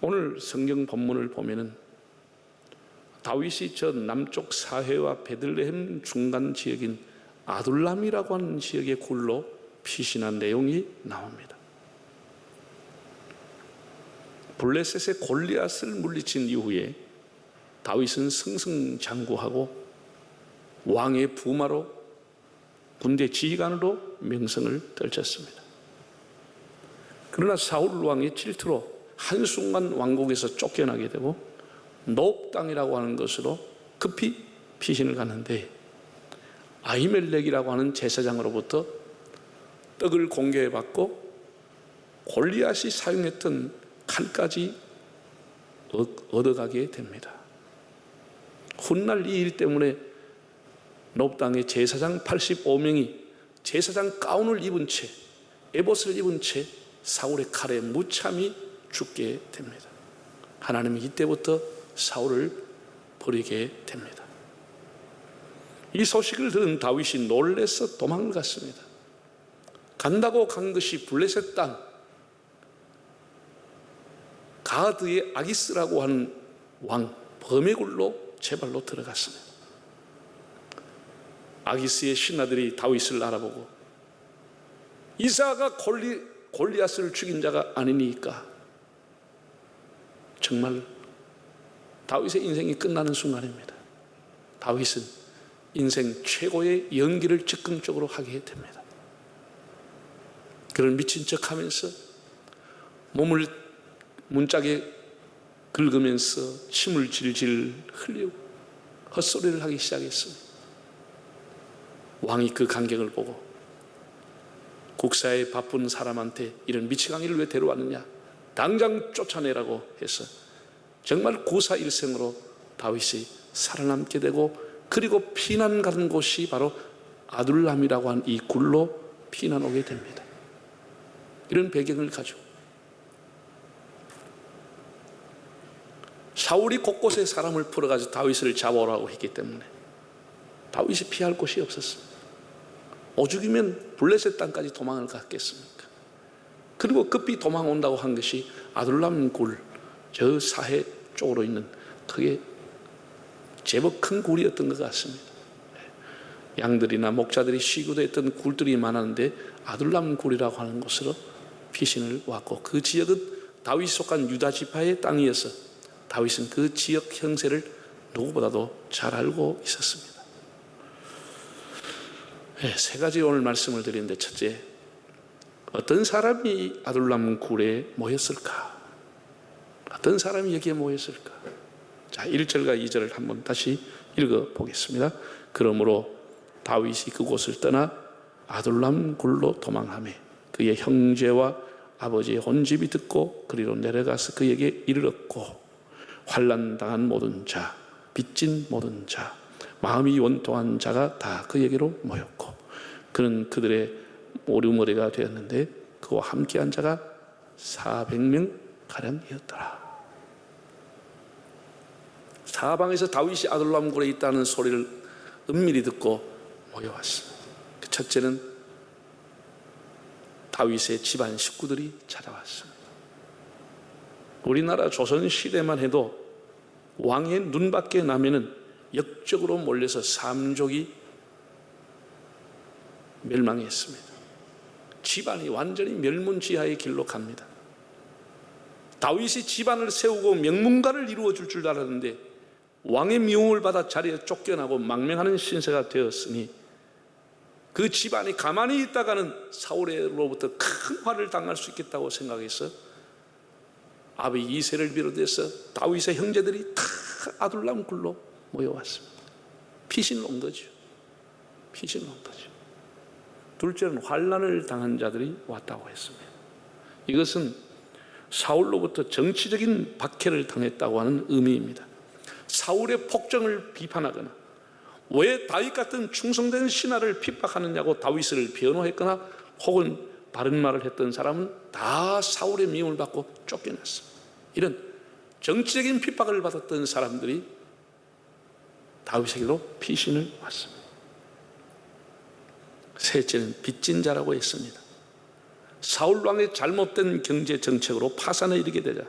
오늘 성경 본문을 보면은 다윗이 저 남쪽 사해와 베들레헴 중간 지역인 아둘람이라고 하는 지역의 굴로 피신한 내용이 나옵니다. 블레셋의 골리앗을 물리친 이후에 다윗은 승승장구하고 왕의 부마로 군대 지휘관으로 명성을 떨쳤습니다. 그러나 사울 왕의 질투로 한순간 왕국에서 쫓겨나게 되고 노브 땅이라고 하는 것으로 급히 피신을 갔는데, 아히멜렉이라고 하는 제사장으로부터 떡을 공개해 받고 골리앗이 사용했던 칼까지 얻어가게 됩니다. 훗날 이 일 때문에 노브 땅의 제사장 85명이 제사장 가운을 입은 채, 에봇을 입은 채 사울의 칼에 무참히 죽게 됩니다. 하나님이 이때부터 사울을 버리게 됩니다. 이 소식을 들은 다윗이 놀라서 도망을 갔습니다. 간다고 간 것이 블레셋 땅 가드의 아기스라고 하는 왕 범의굴로 제발로 들어갔습니다. 아기스의 신하들이 다윗을 알아보고 이사가 골리앗을 죽인 자가 아니니까 정말 다윗의 인생이 끝나는 순간입니다. 다윗은 인생 최고의 연기를 즉흥적으로 하게 됩니다. 그런 미친 척하면서 몸을 문짝에 긁으면서 침을 질질 흘리고 헛소리를 하기 시작했습니다. 왕이 그 광경을 보고 국사에 바쁜 사람한테 이런 미치광이를 왜 데려왔느냐, 당장 쫓아내라고 해서 정말 구사일생으로 다윗이 살아남게 되고, 그리고 피난 가는 곳이 바로 아둘람이라고 한 이 굴로 피난 오게 됩니다. 이런 배경을 가지고 사울이 곳곳에 사람을 풀어가지고 다윗을 잡아오라고 했기 때문에 다윗이 피할 곳이 없었습니다. 오죽이면 블레셋 땅까지 도망을 갔겠습니까? 그리고 급히 도망온다고 한 것이 아둘람 굴, 저 사해 쪽으로 있는 그게 제법 큰 굴이었던 것 같습니다. 양들이나 목자들이 쉬고도 했던 굴들이 많았는데 아둘람 굴이라고 하는 곳으로 피신을 왔고, 그 지역은 다윗이 속한 유다 지파의 땅이어서 다윗은 그 지역 형세를 누구보다도 잘 알고 있었습니다. 세 가지 오늘 말씀을 드리는데, 첫째, 어떤 사람이 아둘람 굴에 모였을까? 어떤 사람이 여기에 모였을까? 자, 1절과 2절을 한번 다시 읽어보겠습니다. 그러므로 다윗이 그곳을 떠나 아둘람 굴로 도망하며 그의 형제와 아버지의 혼집이 듣고 그리로 내려가서 그에게 이르렀고, 환난당한 모든 자, 빚진 모든 자, 마음이 원통한 자가 다 그에게로 모였고, 그는 그들의 오류머리가 되었는데 그와 함께한 자가 400명 가량이었더라. 사방에서 다윗이 아둘람 굴에 있다는 소리를 은밀히 듣고 모여왔습니다. 그 첫째는 다윗의 집안 식구들이 찾아왔습니다. 우리나라 조선시대만 해도 왕의 눈밖에 나면은 역적으로 몰려서 삼족이 멸망했습니다. 집안이 완전히 멸문지하의 길로 갑니다. 다윗이 집안을 세우고 명문가를 이루어 줄 알았는데 왕의 미움을 받아 자리에 쫓겨나고 망명하는 신세가 되었으니 그 집안이 가만히 있다가는 사울로부터 큰 화를 당할 수 있겠다고 생각해서 아비 이새를 비롯해서 다윗의 형제들이 다 아둘람 굴로 모여왔습니다. 피신을 온 거죠. 피신을 온 거죠. 둘째는 환난을 당한 자들이 왔다고 했습니다. 이것은 사울로부터 정치적인 박해를 당했다고 하는 의미입니다. 사울의 폭정을 비판하거나 왜 다윗 같은 충성된 신하를 핍박하느냐고 다윗을 변호했거나 혹은 바른 말을 했던 사람은 다 사울의 미움을 받고 쫓겨났습니다. 이런 정치적인 핍박을 받았던 사람들이 다윗에게로 피신을 왔습니다. 셋째는 빚진 자라고 했습니다. 사울 왕의 잘못된 경제 정책으로 파산에 이르게 되자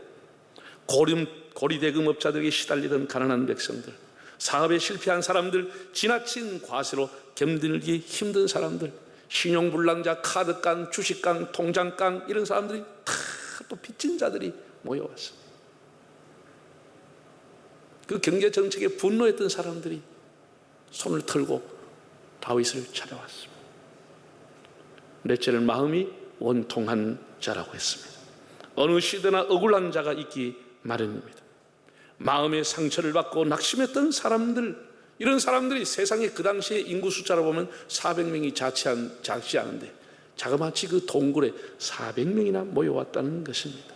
고리대금업자들에게 시달리던 가난한 백성들, 사업에 실패한 사람들, 지나친 과세로 견디기 힘든 사람들, 신용불량자, 카드깡, 주식깡, 통장깡, 이런 사람들이 다 또 빚진 자들이 모여왔어. 그 경제 정책에 분노했던 사람들이 손을 털고 다윗을 찾아왔습니다. 넷째는 마음이 원통한 자라고 했습니다. 어느 시대나 억울한 자가 있기 마련입니다. 마음의 상처를 받고 낙심했던 사람들, 이런 사람들이 세상에 그 당시에 인구 숫자로 보면 400명이 작지 않은데 자그마치 그 동굴에 400명이나 모여왔다는 것입니다.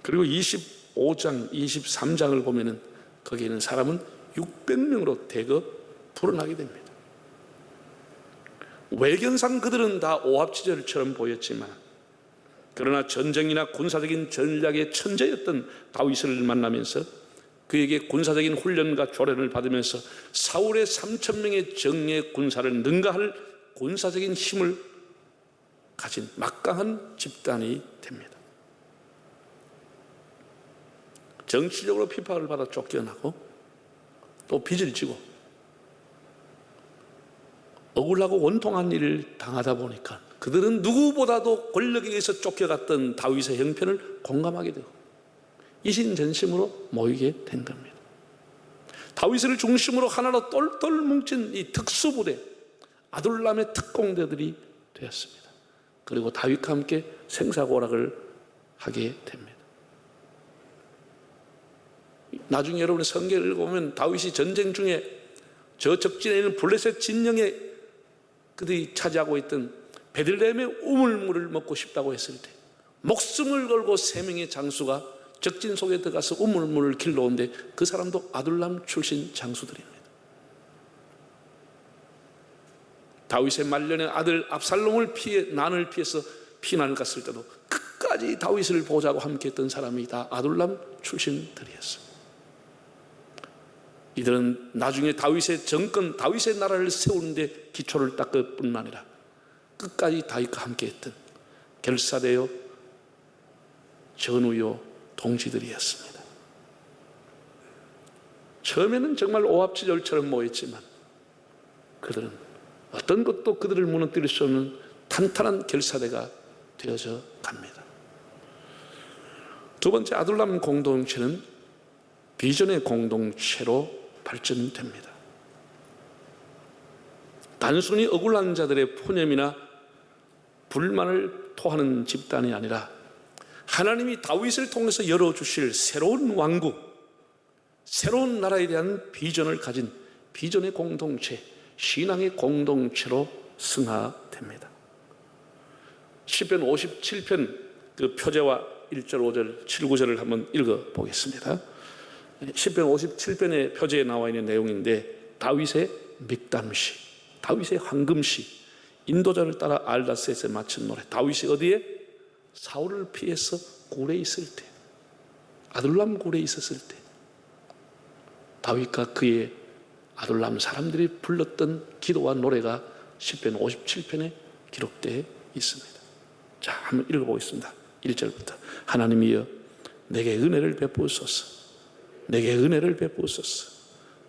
그리고 25장, 23장을 보면은 거기에 있는 사람은 600명으로 대거 불어나게 됩니다. 외견상 그들은 다 오합지졸처럼 보였지만, 그러나 전쟁이나 군사적인 전략의 천재였던 다윗을 만나면서 그에게 군사적인 훈련과 조련을 받으면서 사울의 3,000명의 정예 군사를 능가할 군사적인 힘을 가진 막강한 집단이 됩니다. 정치적으로 핍박을 받아 쫓겨나고 또 빚을 지고 억울하고 원통한 일을 당하다 보니까 그들은 누구보다도 권력에 의해서 쫓겨갔던 다윗의 형편을 공감하게 되고 이신전심으로 모이게 된 겁니다. 다윗을 중심으로 하나로 똘똘 뭉친 이 특수부대, 아둘람의 특공대들이 되었습니다. 그리고 다윗과 함께 생사고락을 하게 됩니다. 나중에 여러분이 성경을 읽어보면 다윗이 전쟁 중에 저 적진에 있는 블레셋 진영에 그들이 차지하고 있던 베들레헴의 우물물을 먹고 싶다고 했을 때 목숨을 걸고 3명의 장수가 적진 속에 들어가서 우물물을 길러오는데 그 사람도 아둘람 출신 장수들입니다. 다윗의 말년의 아들 압살롬을 난을 피해서 피난을 갔을 때도 끝까지 다윗을 보자고 함께했던 사람이 다 아둘람 출신들이었습니다. 이들은 나중에 다윗의 정권, 다윗의 나라를 세우는데 기초를 닦을 뿐 아니라 끝까지 다윗과 함께했던 결사되어 전우요 동지들이었습니다. 처음에는 정말 오합지졸처럼 모였지만 그들은 어떤 것도 그들을 무너뜨릴 수 없는 탄탄한 결사대가 되어져 갑니다. 두 번째, 아둘람 공동체는 비전의 공동체로 발전됩니다. 단순히 억울한 자들의 푸념이나 불만을 토하는 집단이 아니라 하나님이 다윗을 통해서 열어주실 새로운 왕국, 새로운 나라에 대한 비전을 가진 비전의 공동체, 신앙의 공동체로 승화됩니다. 시편 57편 그 표제와 1절, 5절, 7, 9절을 한번 읽어보겠습니다. 시편 57편의 표제에 나와 있는 내용인데 다윗의 믹담시, 다윗의 황금시, 인도자를 따라 알다셋에 맞춘 노래. 다윗이 어디에? 사울을 피해서 굴에 있을 때, 아둘람 굴에 있었을 때 다윗과 그의 아둘람 사람들이 불렀던 기도와 노래가 시편 57편에 기록되어 있습니다. 자, 한번 읽어보겠습니다. 1절부터. 하나님이여 내게 은혜를 베푸소서. 내게 은혜를 베푸소서.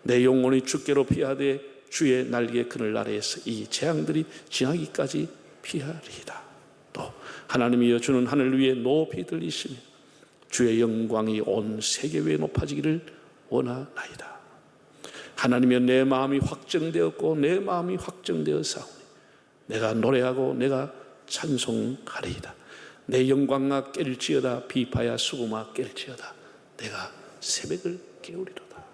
내 영혼이 주께로 피하되 주의 날개 그늘 아래에서 이 재앙들이 지나기까지 피하리이다. 또 하나님이여 주는 하늘 위에 높이 들리시며 주의 영광이 온 세계 위에 높아지기를 원하나이다. 하나님이여 내 마음이 확정되었고 내 마음이 확정되었사오니 내가 노래하고 내가 찬송하리이다. 내 영광아 깰지어다. 비파야 수금아 깰지어다. 내가 새벽을 깨우리로다.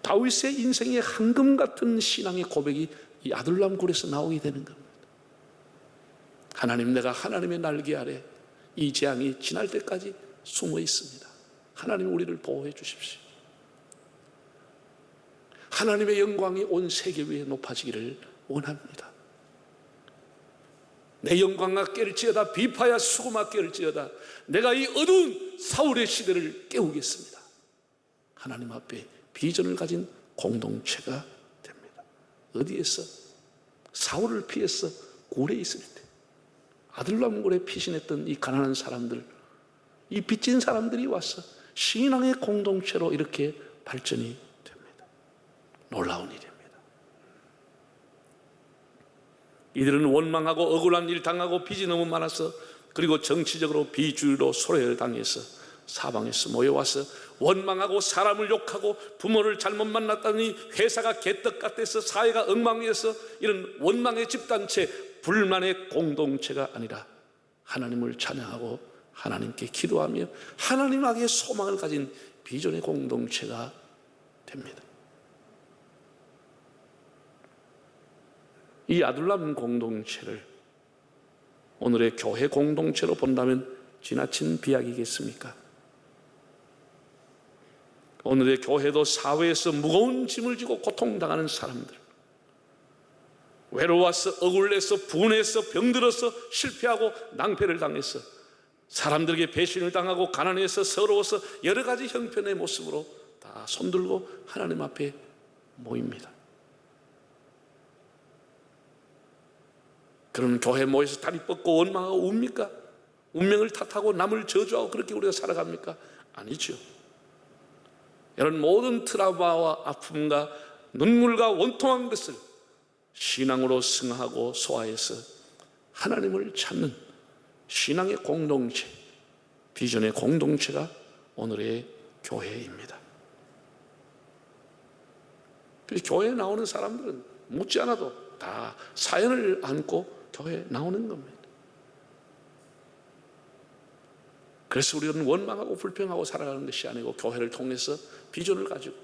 다윗의 인생의 황금 같은 신앙의 고백이 이 아둘람 굴에서 나오게 되는 겁니다. 하나님, 내가 하나님의 날개 아래 이 재앙이 지날 때까지 숨어 있습니다. 하나님 우리를 보호해 주십시오. 하나님의 영광이 온 세계 위에 높아지기를 원합니다. 내 영광아 깰지어다. 비파야 수금아 깰지어다. 내가 이 어두운 사울의 시대를 깨우겠습니다. 하나님 앞에 비전을 가진 공동체가 됩니다. 어디에서? 사울을 피해서 굴에 있을 때, 아둘람 굴에 피신했던 이 가난한 사람들, 이 빚진 사람들이 와서 신앙의 공동체로 이렇게 발전이 됩니다. 놀라운 일입니다. 이들은 원망하고 억울한 일 당하고 빚이 너무 많아서, 그리고 정치적으로 비주의로 소외를 당해서 사방에서 모여와서 원망하고 사람을 욕하고 부모를 잘못 만났다니 회사가 개떡 같아서 사회가 엉망이어서, 이런 원망의 집단체, 불만의 공동체가 아니라 하나님을 찬양하고 하나님께 기도하며 하나님에게 소망을 가진 비전의 공동체가 됩니다. 이 아둘람 공동체를 오늘의 교회 공동체로 본다면 지나친 비약이겠습니까? 오늘의 교회도 사회에서 무거운 짐을 지고 고통당하는 사람들, 외로워서 억울해서 분해서 병들어서 실패하고 낭패를 당해서 사람들에게 배신을 당하고 가난해서 서러워서 여러 가지 형편의 모습으로 다 손들고 하나님 앞에 모입니다. 그런 교회 모여서 다리 뻗고 원망하고 웁니까? 운명을 탓하고 남을 저주하고 그렇게 우리가 살아갑니까? 아니죠. 이런 모든 트라우마와 아픔과 눈물과 원통한 것을 신앙으로 승화하고 소화해서 하나님을 찾는 신앙의 공동체, 비전의 공동체가 오늘의 교회입니다. 그래서 교회에 나오는 사람들은 묻지 않아도 다 사연을 안고 교회에 나오는 겁니다. 그래서 우리는 원망하고 불평하고 살아가는 것이 아니고 교회를 통해서 비전을 가지고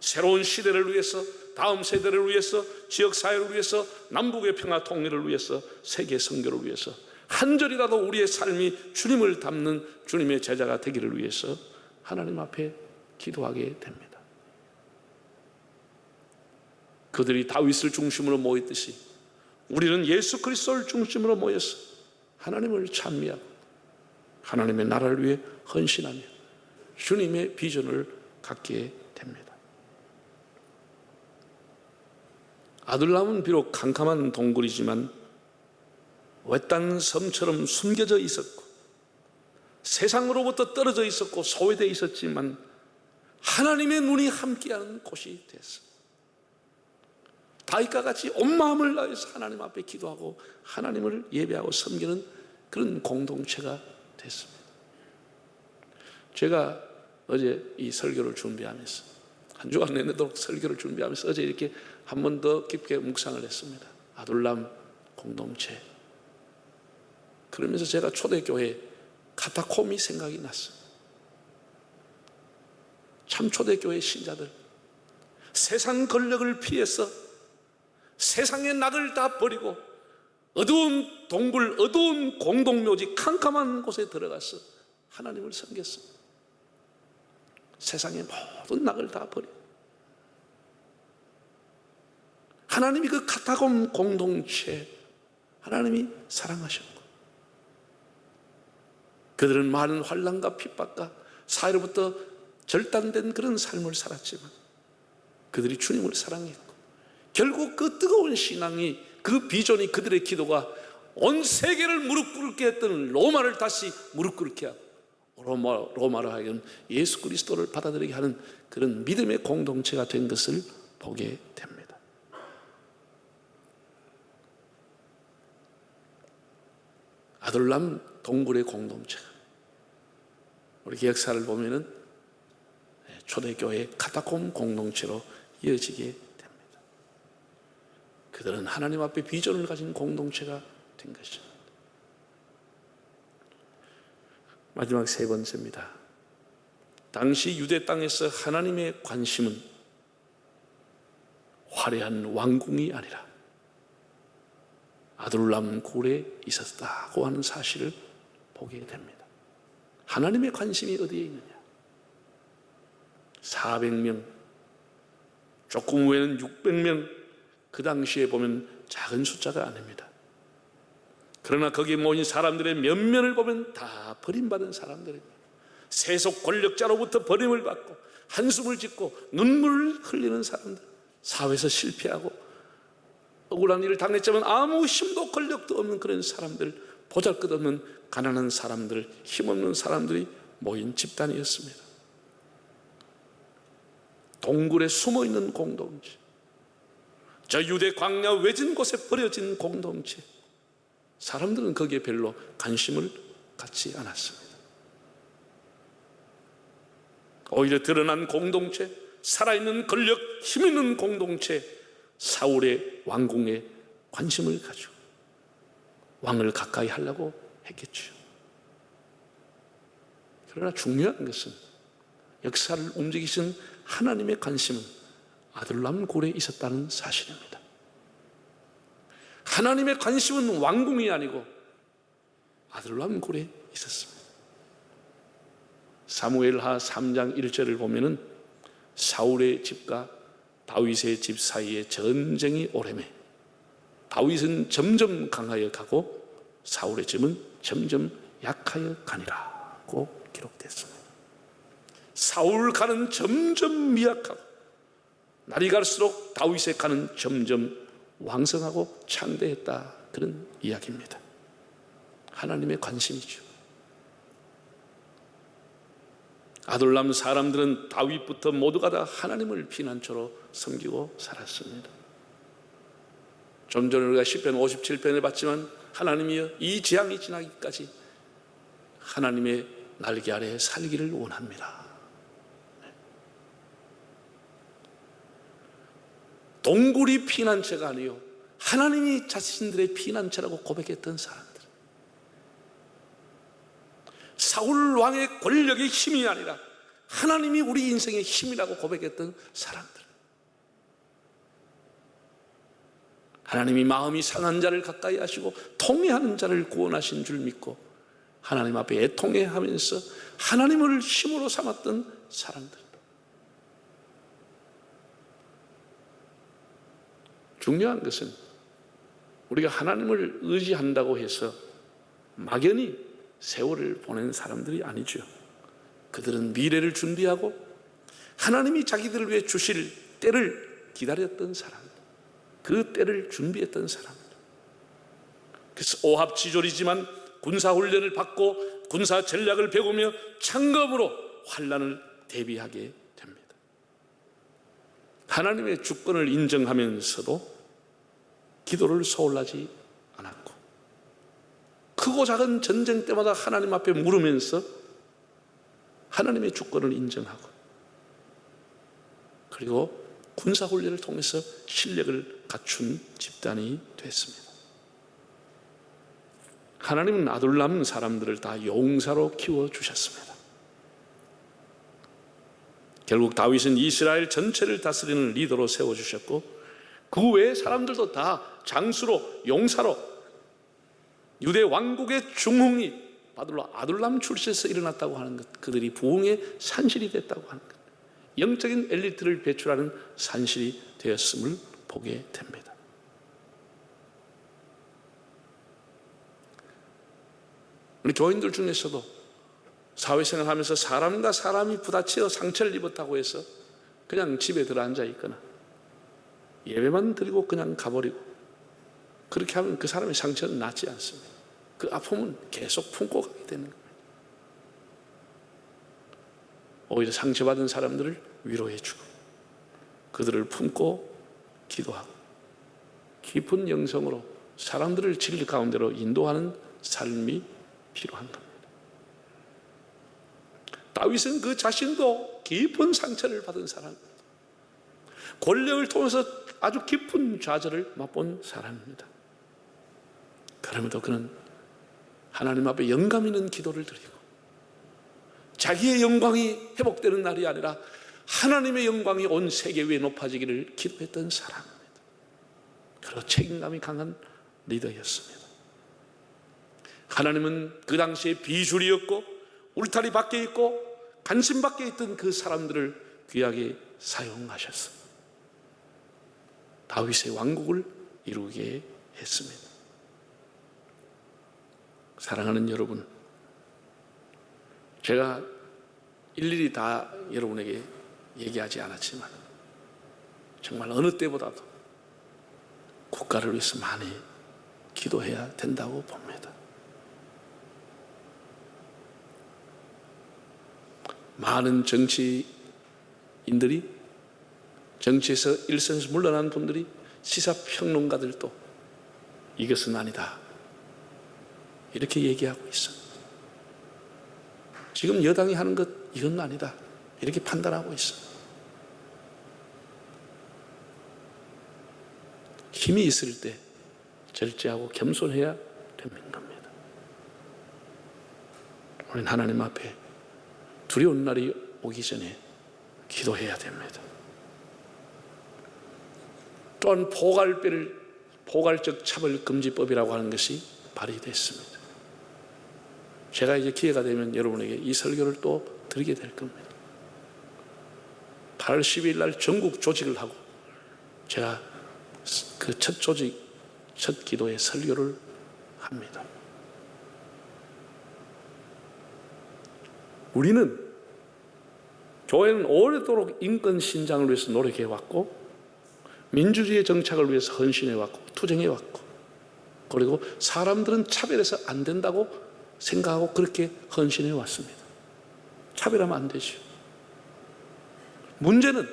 새로운 시대를 위해서, 다음 세대를 위해서, 지역사회를 위해서, 남북의 평화 통일을 위해서, 세계 선교를 위해서 한 절이라도 우리의 삶이 주님을 닮는 주님의 제자가 되기를 위해서 하나님 앞에 기도하게 됩니다. 그들이 다윗을 중심으로 모였듯이 우리는 예수 그리스도를 중심으로 모여서 하나님을 찬미하고 하나님의 나라를 위해 헌신하며 주님의 비전을 갖게 됩니다. 아둘람은 비록 캄캄한 동굴이지만 외딴 섬처럼 숨겨져 있었고 세상으로부터 떨어져 있었고 소외되어 있었지만 하나님의 눈이 함께하는 곳이 됐어요. 다윗과 같이 온 마음을 다해서 하나님 앞에 기도하고 하나님을 예배하고 섬기는 그런 공동체가 됐습니다. 제가 어제 이 설교를 준비하면서 한 주간 내내도록 설교를 준비하면서 어제 이렇게 한 번 더 깊게 묵상을 했습니다. 아둘람 공동체. 그러면서 제가 초대교회 카타콤이 생각이 났어요. 참 초대교회 신자들 세상 권력을 피해서 세상의 낙을 다 버리고 어두운 동굴, 어두운 공동묘지, 캄캄한 곳에 들어가서 하나님을 섬겼습니다. 세상의 모든 낙을 다 버리고 하나님이 그 카타콤 공동체 하나님이 사랑하셨고 그들은 많은 환난과 핍박과 사회로부터 절단된 그런 삶을 살았지만 그들이 주님을 사랑했고 결국 그 뜨거운 신앙이, 그 비전이, 그들의 기도가 온 세계를 무릎 꿇게 했던 로마를 다시 무릎 꿇게 하고 로마로 하여금 예수 그리스도를 받아들이게 하는 그런 믿음의 공동체가 된 것을 보게 됩니다. 아둘람 동굴의 공동체가 우리 역사를 보면은 초대교회 카타콤 공동체로 이어지게 됩니다. 그들은 하나님 앞에 비전을 가진 공동체가 된 것입니다. 마지막 세 번째입니다. 당시 유대 땅에서 하나님의 관심은 화려한 왕궁이 아니라 아둘람 굴에 있었다고 하는 사실을 보게 됩니다. 하나님의 관심이 어디에 있느냐? 400명, 조금 후에는 600명, 그 당시에 보면 작은 숫자가 아닙니다. 그러나 거기에 모인 사람들의 면면을 보면 다 버림받은 사람들입니다. 세속 권력자로부터 버림을 받고 한숨을 짓고 눈물을 흘리는 사람들, 사회에서 실패하고 억울한 일을 당했지만 아무 힘도 권력도 없는 그런 사람들, 보잘것없는 가난한 사람들, 힘없는 사람들이 모인 집단이었습니다. 동굴에 숨어있는 공동체, 저 유대 광야 외진 곳에 버려진 공동체, 사람들은 거기에 별로 관심을 갖지 않았습니다. 오히려 드러난 공동체, 살아있는 권력, 힘있는 공동체, 사울의 왕궁에 관심을 가지고 왕을 가까이 하려고 했겠죠. 그러나 중요한 것은 역사를 움직이신 하나님의 관심은 아둘람 굴에 있었다는 사실입니다. 하나님의 관심은 왕궁이 아니고 아둘람 굴에 있었습니다. 사무엘하 3장 1절을 보면은 사울의 집과 다윗의 집 사이에 전쟁이 오래매 다윗은 점점 강하여 가고 사울의 집은 점점 약하여 가니라고 기록됐습니다. 사울 가는 점점 미약하고 날이 갈수록 다윗의 가는 점점 왕성하고 창대했다, 그런 이야기입니다. 하나님의 관심이죠. 아둘람 사람들은 다윗부터 모두가 다 하나님을 피난처로 섬기고 살았습니다. 좀 전에 우리가 시편 57편을 봤지만 하나님이여 이 재앙이 지나기까지 하나님의 날개 아래 살기를 원합니다. 동굴이 피난처가 아니요 하나님이 자신들의 피난처라고 고백했던 사람들, 사울 왕의 권력의 힘이 아니라 하나님이 우리 인생의 힘이라고 고백했던 사람들, 하나님이 마음이 상한 자를 가까이 하시고 통회하는 자를 구원하신 줄 믿고 하나님 앞에 애통해하면서 하나님을 힘으로 삼았던 사람들. 중요한 것은 우리가 하나님을 의지한다고 해서 막연히 세월을 보낸 사람들이 아니죠. 그들은 미래를 준비하고 하나님이 자기들을 위해 주실 때를 기다렸던 사람들, 그 때를 준비했던 사람들. 그래서 오합지졸이지만 군사훈련을 받고 군사 전략을 배우며 창검으로 환난을 대비하게 됩니다. 하나님의 주권을 인정하면서도 기도를 소홀하지 않았고 크고 작은 전쟁 때마다 하나님 앞에 물으면서 하나님의 주권을 인정하고 그리고 군사훈련을 통해서 실력을 갖춘 집단이 됐습니다. 하나님은 아둘람 사람들을 다 용사로 키워주셨습니다. 결국 다윗은 이스라엘 전체를 다스리는 리더로 세워주셨고 그 외의 사람들도 다 장수로, 용사로 유대 왕국의 중흥이 바로 아둘람 출신에서 일어났다고 하는 것, 그들이 부흥의 산실이 됐다고 하는 것, 영적인 엘리트를 배출하는 산실이 되었음을 보게 됩니다. 우리 교인들 중에서도 사회생활하면서 사람과 사람이 부딪혀 상처를 입었다고 해서 그냥 집에 들어앉아 있거나 예배만 드리고 그냥 가버리고 그렇게 하면 그 사람의 상처는 낫지 않습니다. 그 아픔은 계속 품고 가게 되는 겁니다. 오히려 상처받은 사람들을 위로해주고 그들을 품고 기도하고 깊은 영성으로 사람들을 진리 가운데로 인도하는 삶이 필요한 겁니다. 다윗은 그 자신도 깊은 상처를 받은 사람입니다. 권력을 통해서 아주 깊은 좌절을 맛본 사람입니다. 그럼에도 그는 하나님 앞에 영감 있는 기도를 드리고 자기의 영광이 회복되는 날이 아니라 하나님의 영광이 온 세계 위에 높아지기를 기도했던 사람입니다. 그리고 책임감이 강한 리더였습니다. 하나님은 그 당시에 비줄이었고 울타리 밖에 있고 관심 밖에 있던 그 사람들을 귀하게 사용하셨습니다. 다윗의 왕국을 이루게 했습니다. 사랑하는 여러분, 제가 일일이 다 여러분에게 얘기하지 않았지만 정말 어느 때보다도 국가를 위해서 많이 기도해야 된다고 봅니다. 많은 정치인들이, 정치에서 일선에서 물러난 분들이, 시사평론가들도 이것은 아니다 이렇게 얘기하고 있어. 지금 여당이 하는 것 이건 아니다 이렇게 판단하고 있어. 힘이 있을 때 절제하고 겸손해야 되는 겁니다. 우리는 하나님 앞에 두려운 날이 오기 전에 기도해야 됩니다. 또한 포괄적 차별금지법이라고 하는 것이 발의됐습니다. 제가 이제 기회가 되면 여러분에게 이 설교를 또 드리게 될 겁니다. 8월 12일 날 전국 조직을 하고 제가 그 첫 기도의 설교를 합니다. 우리는, 교회는 오래도록 인권 신장을 위해서 노력해왔고, 민주주의의 정착을 위해서 헌신해왔고, 투쟁해왔고, 그리고 사람들은 차별해서 안 된다고 생각하고 그렇게 헌신해왔습니다. 차별하면 안 되죠. 문제는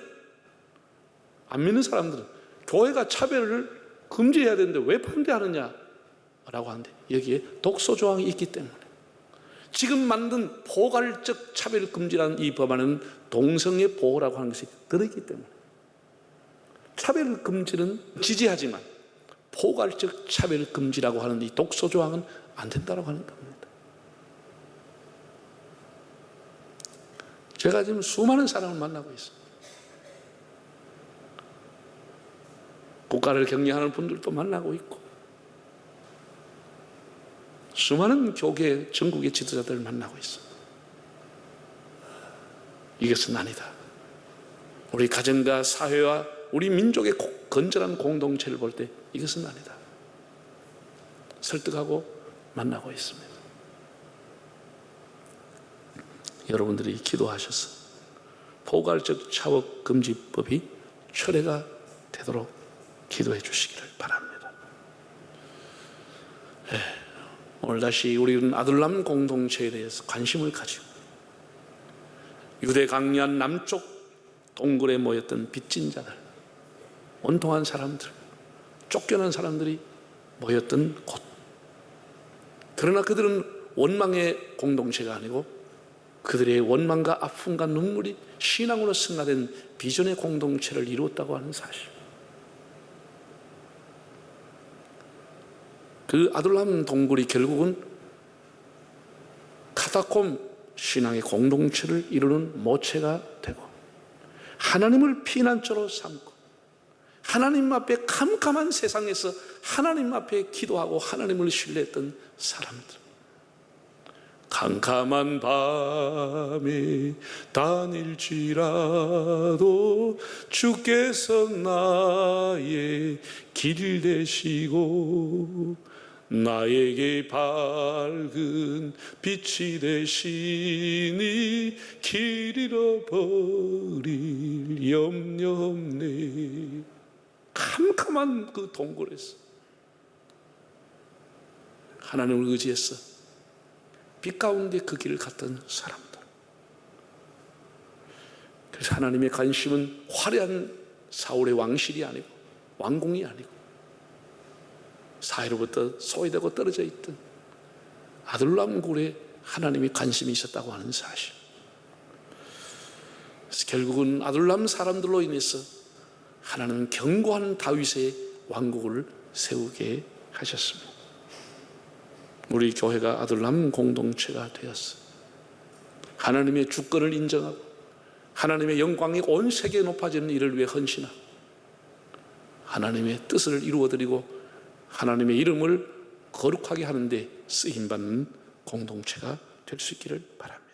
안 믿는 사람들은 교회가 차별을 금지해야 되는데 왜 반대하느냐라고 하는데, 여기에 독소 조항이 있기 때문에. 지금 만든 포괄적 차별금지라는 이 법안은 동성애 보호라고 하는 것이 들어있기 때문에 차별금지는 지지하지만 포괄적 차별금지라고 하는 이 독소 조항은 안 된다고 하는 겁니다. 제가 지금 수많은 사람을 만나고 있어요. 국가를 경영하는 분들도 만나고 있고, 수많은 교계 전국의 지도자들을 만나고 있어. 이것은 아니다. 우리 가정과 사회와 우리 민족의 건전한 공동체를 볼 때 이것은 아니다. 설득하고 만나고 있습니다. 여러분들이 기도하셔서 포괄적 차별금지법이 철회가 되도록 기도해 주시기를 바랍니다. 오늘 다시 우리는 아둘람 공동체에 대해서 관심을 가지고, 유대 강요한 남쪽 동굴에 모였던 빚진 자들, 원통한 사람들, 쫓겨난 사람들이 모였던 곳. 그러나 그들은 원망의 공동체가 아니고 그들의 원망과 아픔과 눈물이 신앙으로 승화된 비전의 공동체를 이루었다고 하는 사실. 그 아둘람 동굴이 결국은 카타콤 신앙의 공동체를 이루는 모체가 되고, 하나님을 피난처로 삼고 하나님 앞에 캄캄한 세상에서 하나님 앞에 기도하고 하나님을 신뢰했던 사람들. 캄캄한 밤에 다닐지라도 주께서 나의 길 되시고 나에게 밝은 빛이 되시니 길 잃어버릴 염려 없네. 캄캄한 그 동굴에서 하나님을 의지해서 빛 가운데 그 길을 갔던 사람들. 그래서 하나님의 관심은 화려한 사울의 왕실이 아니고 왕궁이 아니고 사회로부터 소외되고 떨어져 있던 아둘람 굴에 하나님의 관심이 있었다고 하는 사실. 그래서 결국은 아둘람 사람들로 인해서 하나님은 견고한 다윗의 왕국을 세우게 하셨습니다. 우리 교회가 아둘람 공동체가 되었어. 하나님의 주권을 인정하고 하나님의 영광이 온 세계에 높아지는 일을 위해 헌신하고 하나님의 뜻을 이루어드리고 하나님의 이름을 거룩하게 하는 데 쓰임받는 공동체가 될 수 있기를 바랍니다.